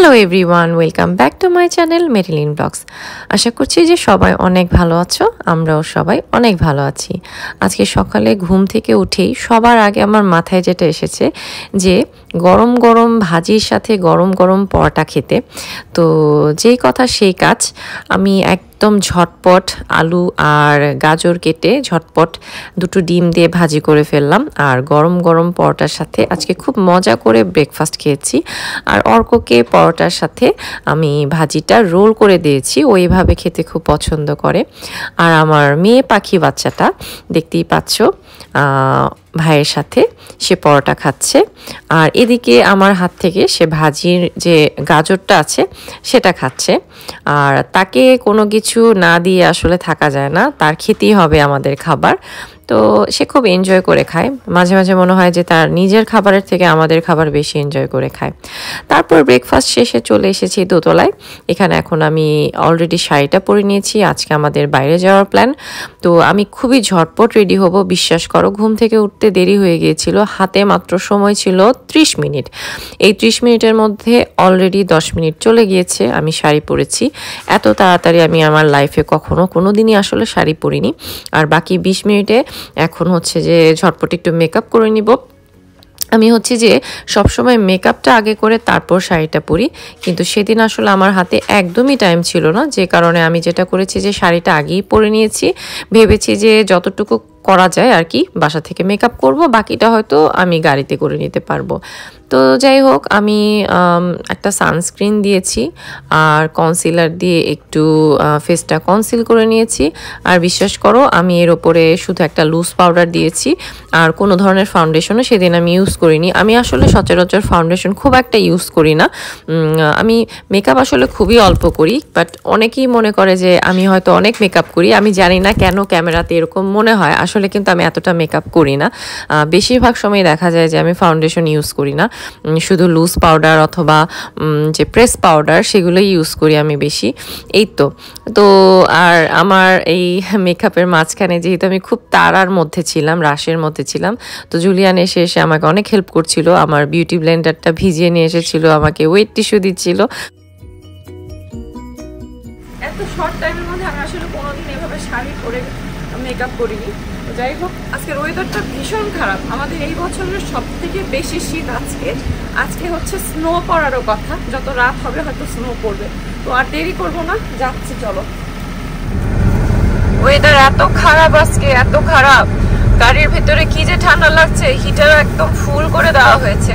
Hello everyone, welcome back to my channel Marilyn blogs. আশা করছি যে সবাই অনেক ভালো আছো, আমরাও সবাই অনেক ভালো আছি। আজকে সকালে ঘুম থেকে উঠেই সবার আগে আমার মাথায় যেটা এসেছে যে গরম গরম ভাজির সাথে গরম গরম পরোটা খেতে। তো যেই কথা সেই কাজ, আমি একদম ঝটপট আলু আর গাজর কেটে ঝটপট দুটো ডিম দিয়ে ভাজি করে ফেললাম, আর গরম গরম পরোটার সাথে আজকে খুব মজা করে ব্রেকফাস্ট খেয়েছি। আর অর্ককে পরোটার সাথে আমি ভাজিটা রোল করে দিয়েছি, ওইভাবে খেতে খুব পছন্দ করে। আর আমার মেয়ে পাখি বাচ্চাটা দেখতেই পাচ্ছ ভাইয়ের সাথে সে পরোটা খাচ্ছে, আর এদিকে আমার হাত থেকে সে ভাজির যে গাজরটা আছে সেটা খাচ্ছে। আর তাকে কোনো কিছু না দিয়ে আসলে থাকা যায় না, তার খেতেই হবে আমাদের খাবার। তো সে খুব এনজয় করে খায়, মাঝে মাঝে মনে হয় যে তার নিজের খাবারের থেকে আমাদের খাবার বেশি এনজয় করে খায়। তারপর ব্রেকফাস্ট শেষে চলে এসেছি দোতলায়। এখানে এখন আমি অলরেডি শাড়িটা পরে নিয়েছি, আজকে আমাদের বাইরে যাওয়ার প্ল্যান। তো আমি খুবই ঝটপট রেডি হব, বিশ্বাস করো ঘুম থেকে উঠতে দেরি হয়ে গিয়েছিল, হাতে মাত্র সময় ছিল 30 মিনিট। এই 30 মিনিটের মধ্যে অলরেডি 10 মিনিট চলে গিয়েছে আমি শাড়ি পরেছি। এত তাড়াতাড়ি আমি আমার লাইফে কোনো দিনই আসলে শাড়ি পরিনি। আর বাকি 20 মিনিটে এখন হচ্ছে যে ঝটপট একটু মেকআপ করে নিব। আমি হচ্ছে যে সবসময় মেকআপটা আগে করে তারপর শাড়িটা পরি, কিন্তু সেদিন আসলে আমার হাতে একদমই টাইম ছিল না, যে কারণে আমি যেটা করেছি যে শাড়িটা আগেই পরে নিয়েছি। ভেবেছি যে যতটুকু করা যায় আর কি বাসা থেকে মেকআপ করব, বাকিটা হয়তো আমি গাড়িতে করে নিতে পারবো। তো যাই হোক, আমি একটা সানস্ক্রিন দিয়েছি আর কনসিলার দিয়ে একটু ফেসটা কনসিল করে নিয়েছি। আর বিশ্বাস করো আমি এর ওপরে শুধু একটা লুজ পাউডার দিয়েছি, আর কোনো ধরনের ফাউন্ডেশনও সেদিন আমি ইউজ করিনি। আমি আসলে সচরাচর ফাউন্ডেশন খুব একটা ইউজ করি না, আমি মেকআপ আসলে খুবই অল্প করি। বাট অনেকেই মনে করে যে আমি হয়তো অনেক মেকআপ করি, আমি জানি না কেন ক্যামেরাতে এরকম মনে হয়, আসলে কিন্তু আমি এতটা মেকআপ করি না। বেশিরভাগ সময় দেখা যায় যে আমি ফাউন্ডেশন ইউজ করি না, শুধু লুজ পাউডার অথবা যে প্রেস পাউডার সেগুলোই ইউজ করি আমি বেশি। এই তো আর আমার এই মেকআপের মাঝখানে যেহেতু আমি খুব তাড়ার মধ্যে ছিলাম, রাশের মধ্যে ছিলাম, তো জুলিয়ান এসে আমাকে অনেক হেল্প করছিল। আমার বিউটি ব্লেন্ডারটা ভিজিয়ে নিয়ে এসেছিল, আমাকে ওয়েট টিস্যু দিচ্ছিল। এত শর্ট টাইমের মধ্যে আমি আসলে কোনোদিন এভাবে শাড়ি পরে মেকআপ করিনি। যাই হোক, আজকের ওয়েদারটা ভীষণ খারাপ, আমাদের এই বছরের সব থেকে বেশি শীত আজকে হচ্ছে স্নো পড়ারও কথা, যত রাত হবে হয়তো স্নো পড়বে। তো আর দেরি করবো না, যাচ্ছি চলো। ওয়েদার এত খারাপ আজকে, এত খারাপ, গাড়ির ভেতরে কি যে ঠান্ডা লাগছে, হিটার একদম ফুল করে দেওয়া হয়েছে।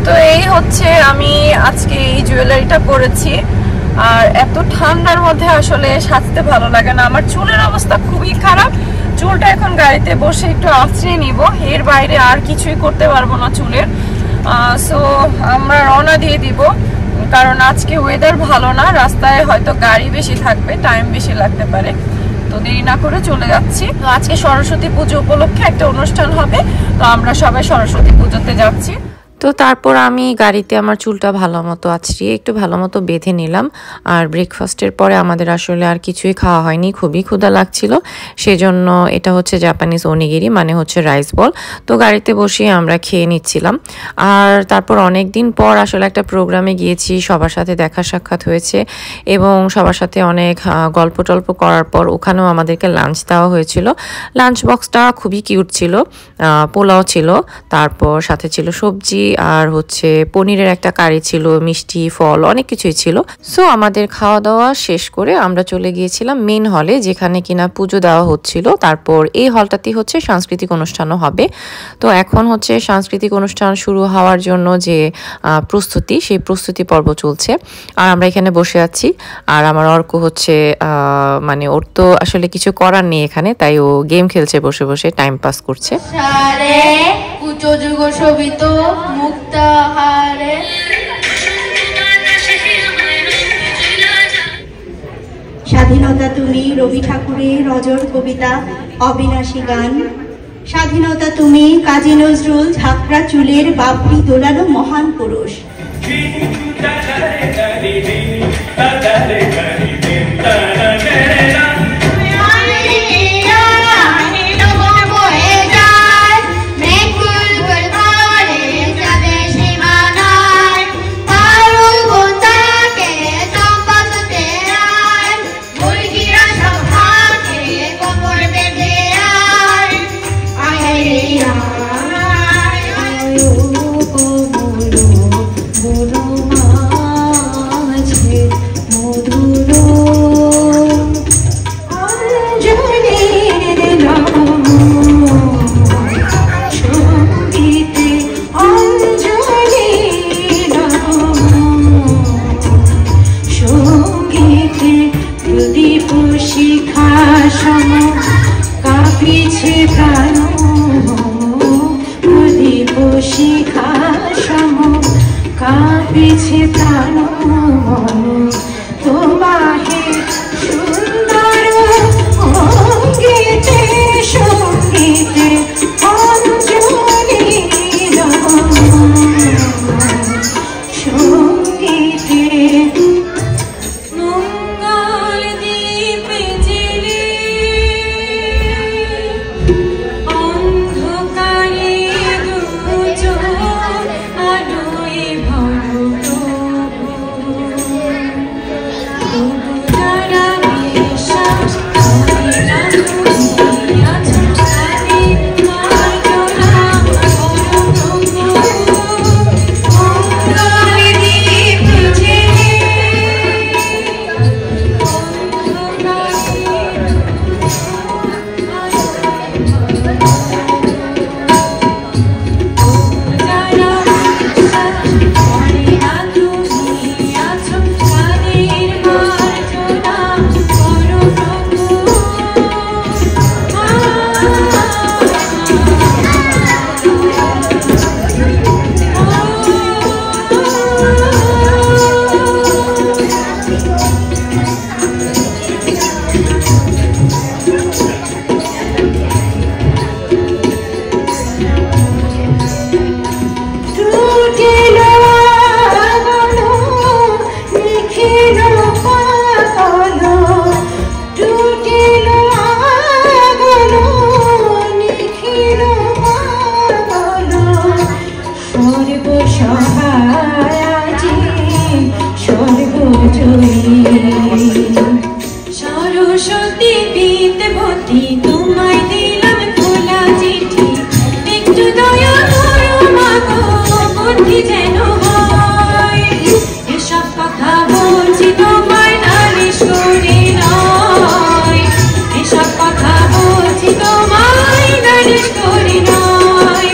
তো এই হচ্ছে আমি আজকে এই জুয়েলারিটা পরেছি, আর এত ঠান্ডার মধ্যে আসলে সাজতে ভালো লাগে না। আমার চুলের অবস্থা খুবই খারাপ, চুলটা এখন গাড়িতে বসে একটু আঁচড়ে নিব, এর বাইরে আর কিছুই করতে পারবো না চুলের। সো আমরা রওনা দিয়ে দিব, কারণ আজকে ওয়েদার ভালো না, রাস্তায় হয়তো গাড়ি বেশি থাকবে, টাইম বেশি লাগতে পারে। তো দেরি না করে চলে যাচ্ছি। তো আজকে সরস্বতী পুজো উপলক্ষে একটা অনুষ্ঠান হবে, তো আমরা সবাই সরস্বতী পুজোতে যাচ্ছি। তো তারপর আমি গাড়িতে আমার চুলটা ভালো মতো আছড়িয়ে একটু ভালো মতো বেঁধে নিলাম। আর ব্রেকফাস্টের পরে আমাদের আসলে আর কিছুই খাওয়া হয়নি, খুবই ক্ষুধা লাগছিল, সেজন্য এটা হচ্ছে জাপানিজ ওনিগিরি, মানে হচ্ছে রাইস বল। তো গাড়িতে বসিয়ে আমরা খেয়ে নিচ্ছিলাম। আর তারপর অনেক দিন পর আসলে একটা প্রোগ্রামে গিয়েছি, সবার সাথে দেখা সাক্ষাৎ হয়েছে এবং সবার সাথে অনেক গল্প টল্প করার পর ওখানেও আমাদেরকে লাঞ্চ দেওয়া হয়েছিল। লাঞ্চ বক্সটা খুবই কিউট ছিল, পোলাও ছিল, তারপর সাথে ছিল সবজি, আর হচ্ছে পনিরের একটা কারি ছিল, মিষ্টি, ফল, অনেক কিছুই ছিল। সো আমাদের খাওয়া দাওয়া শেষ করে আমরা চলে গিয়েছিলাম মেন হলে, যেখানে কিনা পুজো দেওয়া হচ্ছিল। তারপর এই হলটাতেই হচ্ছে সাংস্কৃতিক অনুষ্ঠানও হবে। তো এখন হচ্ছে সাংস্কৃতিক অনুষ্ঠান শুরু হওয়ার জন্য যে প্রস্তুতি, সেই প্রস্তুতি পর্ব চলছে, আর আমরা এখানে বসে আছি। আর আমার অর্ক হচ্ছে মানে ওর তো আসলে কিছু করার নেই এখানে, তাই ও গেম খেলছে, বসে বসে টাইম পাস করছে। স্বাধীনতা তুমি, রবি ঠাকুরের রজর কবিতা, অবিনাশী গান। স্বাধীনতা তুমি, কাজী নজরুল, ঝাঁকড়া চুলের বাবরি দোলানো মহান পুরুষ। শিখা সম কাঁপিছে প্রাণ মন তোমাহে সুন্দর অঙ্গিতে সঙ্গীতে অঞ্জলি সঙ্গীতে মঙ্গল দীপে জেলে অন্ধকারে দুজন আলোয় ভরো তবু যারা বিশ্বাস করে না তুমি আছো তাদের মার্জনা করো তবু মঙ্গল দীপে জেলে সরস্বতী বিদ্যাবতী তোমায় দিলাম খোলা চিঠি একটু দয়া করো মাগো বুদ্ধি যেন হয় এসব কথা বলছি তোমায় নালিশ করে নয় এসব কথা বলছি তোমায় নালিশ করে নয়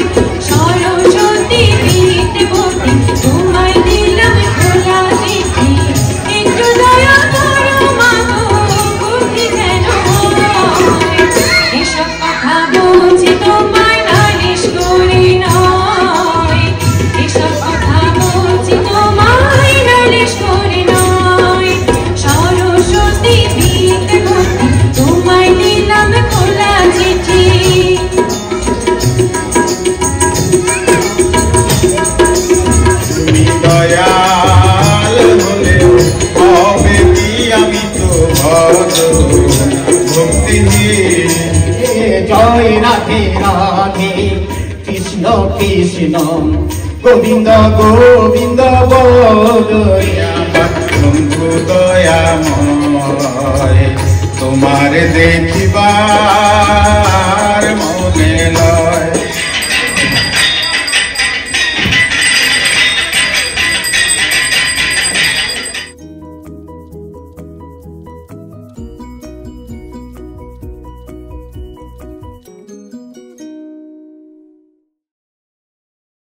সরস্বতী বিদ্যাবতী তোমায় দিলাম খোলা চিঠি একটু দয়া করো মাগো বুদ্ধি যেন হয় এসব কথা বলছি তোমায় নালিশ করে নয় এসব কথা বলছি তোমায় নালিশ করে নয় সরস্বতী বিদ্যাবতী তোমায় দিলাম খোলা চিঠি তুমি দয়াল হলেও হবে কি আমি তো ভক্তিহীন জয় রাধে রাধে কৃষ্ণ কৃষ্ণ গোবিন্দ গোবিন্দ বল বন্ধু দয়াময় তোমার দেখিবার মনে লয়